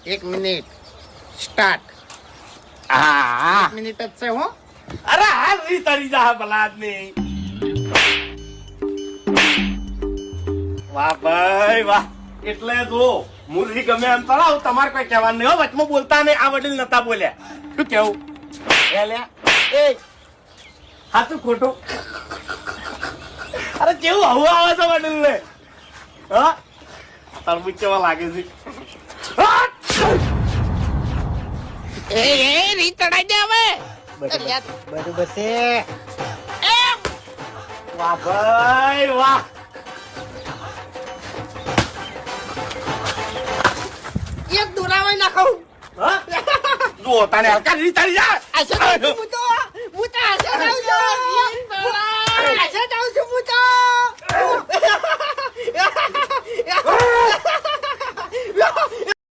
1 minute start. હા 1 minute જ છે હો. અરે હાલ રી તારી જા ભલા આદમી. વાહ ભાઈ વાહ. એટલે જો મુરલી ગમે એમ તળાવ તમારે કોઈ કહેવાનું નહીં હો. વચમાં બોલતા નહીં. આ વડીલ નતા બોલ્યા. શું કેવું એ હાચું ખોટું? અરે કેવું હવું આવે છે વડીલ ને. હા તરબૂચ કેવા લાગે છે. એ રીત ચડાઈ દે હવે. બરોબર છે. વાહ ભાઈ વાહ. એક દોરાવાય નાખો. હા જો તારે હલકા રી તારી જા. આશે જાઉં છું હું તો આશે જાઉં છું. આશે જાઉં છું હું તો.